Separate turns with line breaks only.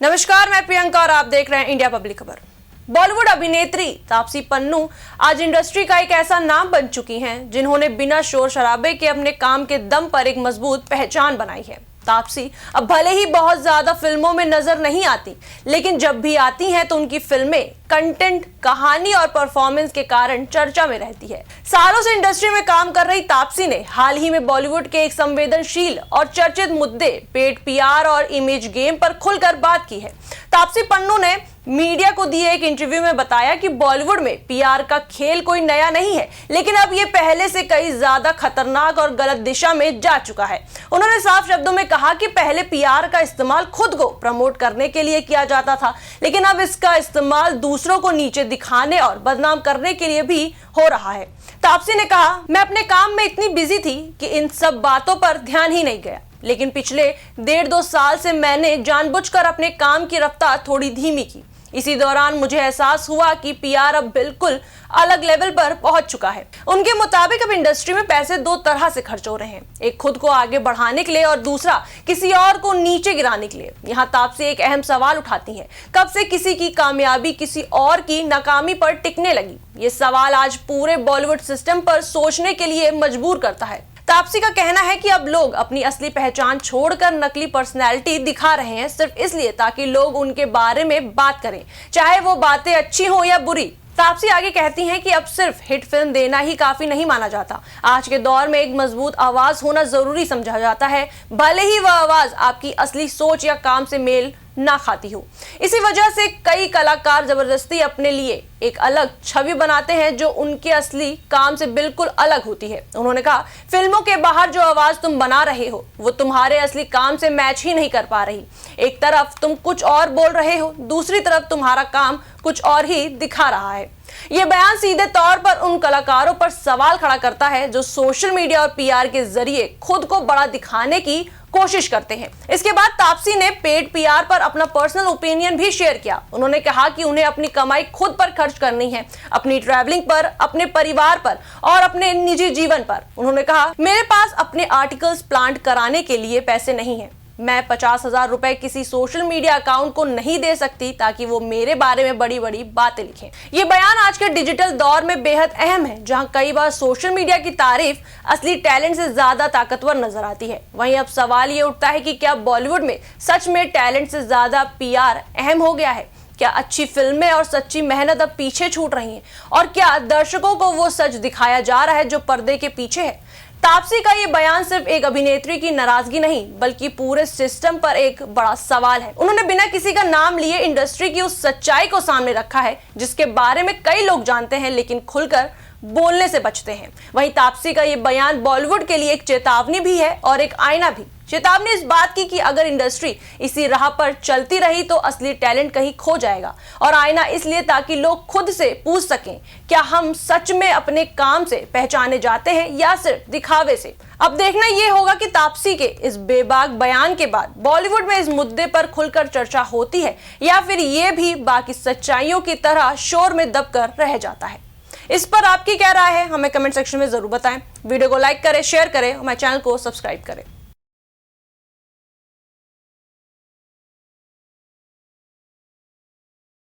नमस्कार, मैं प्रियंका और आप देख रहे हैं इंडिया पब्लिक खबर। बॉलीवुड अभिनेत्री तापसी पन्नू आज इंडस्ट्री का एक ऐसा नाम बन चुकी हैं जिन्होंने बिना शोर शराबे के अपने काम के दम पर एक मजबूत पहचान बनाई है। तापसी अब भले ही बहुत ज्यादा फिल्मों में नजर नहीं आती, लेकिन जब भी आती हैं तो उनकी फिल्में कंटेंट, कहानी और परफॉर्मेंस के कारण चर्चा में रहती है। सालों से इंडस्ट्री में काम कर रही तापसी ने हाल ही में बॉलीवुड के एक संवेदनशील और चर्चित मुद्दे पेड पीआर और इमेज गेम पर खुलकर बात की है। तापसी पन्नू ने मीडिया को दिए एक इंटरव्यू में बताया कि बॉलीवुड में पीआर का खेल कोई नया नहीं है, लेकिन अब ये पहले से कई ज्यादा खतरनाक और गलत दिशा में जा चुका है। उन्होंने साफ शब्दों में कहा कि पहले पीआर का इस्तेमाल खुद को प्रमोट करने के लिए किया जाता था, लेकिन अब इसका इस्तेमाल दूसरों को नीचे दिखाने और बदनाम करने के लिए भी हो रहा है। तापसी ने कहा, मैं अपने काम में इतनी बिजी थी कि इन सब बातों पर ध्यान ही नहीं गया, लेकिन पिछले 1.5-2 साल से मैंने जानबूझकर अपने काम की रफ्तार थोड़ी धीमी की। इसी दौरान मुझे एहसास हुआ कि पीआर अब बिल्कुल अलग लेवल पर पहुंच चुका है। उनके मुताबिक अब इंडस्ट्री में पैसे दो तरह से खर्च हो रहे हैं, एक खुद को आगे बढ़ाने के लिए और दूसरा किसी और को नीचे गिराने के लिए। यहाँ तापसी एक अहम सवाल उठाती है, कब से किसी की कामयाबी किसी और की नाकामी पर टिकने लगी? ये सवाल आज पूरे बॉलीवुड सिस्टम पर सोचने के लिए मजबूर करता है। तापसी का कहना है कि अब लोग अपनी असली पहचान छोड़कर नकली पर्सनैलिटी दिखा रहे हैं, सिर्फ इसलिए ताकि लोग उनके बारे में बात करें, चाहे वो बातें अच्छी हो या बुरी। तापसी आगे कहती हैं कि अब सिर्फ हिट फिल्म देना ही काफी नहीं माना जाता। आज के दौर में एक मजबूत आवाज होना जरूरी समझा जाता है, भले ही वह आवाज आपकी असली सोच या काम से मेल ना खाती हो। इसी वजह से कई कलाकार जबरदस्ती अपने लिए एक अलग छवि बनाते हैं जो उनके असली काम से बिल्कुल अलग होती है। उन्होंने कहा, फिल्मों के बाहर जो आवाज तुम बना रहे हो वो तुम्हारे असली काम से मैच ही नहीं कर पा रही। एक तरफ तुम कुछ और बोल रहे हो, दूसरी तरफ तुम्हारा काम कुछ और ही दिखा रहा है। ये बयान सीधे तौर पर उन कलाकारों पर सवाल खड़ा करता है जो सोशल मीडिया और पीआर के जरिए खुद को बड़ा दिखाने की कोशिश करते हैं। इसके बाद तापसी ने पेड पीआर पर अपना पर्सनल ओपिनियन भी शेयर किया। उन्होंने कहा कि उन्हें अपनी कमाई खुद पर खर्च करनी है, अपनी ट्रैवलिंग पर, अपने परिवार पर और अपने निजी जीवन पर। उन्होंने कहा, मेरे पास अपने आर्टिकल्स प्लांट कराने के लिए पैसे नहीं है। मैं 50,000 रुपए किसी सोशल मीडिया अकाउंट को नहीं दे सकती ताकि वो मेरे बारे में बड़ी बड़ी बातें लिखें। ये बयान आज के डिजिटल दौर में बेहद अहम है, जहां कई बार सोशल मीडिया की तारीफ असली टैलेंट से ज्यादा ताकतवर नजर आती है। वहीं अब सवाल ये उठता है कि क्या बॉलीवुड में सच में टैलेंट से ज्यादा पीआर अहम हो गया है? क्या अच्छी फिल्में और सच्ची मेहनत अब पीछे छूट रही हैं? और क्या दर्शकों को वो सच दिखाया जा रहा है जो पर्दे के पीछे है? तापसी का ये बयान सिर्फ एक अभिनेत्री की नाराजगी नहीं, बल्कि पूरे सिस्टम पर एक बड़ा सवाल है। उन्होंने बिना किसी का नाम लिए इंडस्ट्री की उस सच्चाई को सामने रखा है जिसके बारे में कई लोग जानते हैं लेकिन खुलकर बोलने से बचते हैं। वहीं तापसी का ये बयान बॉलीवुड के लिए एक चेतावनी भी है और एक आईना भी। चेतावनी इस बात की कि अगर इंडस्ट्री इसी राह पर चलती रही तो असली टैलेंट कहीं खो जाएगा, और आईना इसलिए ताकि लोग खुद से पूछ सकें, क्या हम सच में अपने काम से पहचाने जाते हैं या सिर्फ दिखावे से? अब देखना यह होगा कि तापसी के इस बेबाक बयान के बाद बॉलीवुड में इस मुद्दे पर खुलकर चर्चा होती है या फिर ये भी बाकी सच्चाइयों की तरह शोर में दबकर रह जाता है। इस पर आपकी क्या राय है, हमें कमेंट सेक्शन में जरूर बताएं। वीडियो को लाइक करें, शेयर करें, हमारे चैनल को सब्सक्राइब करें।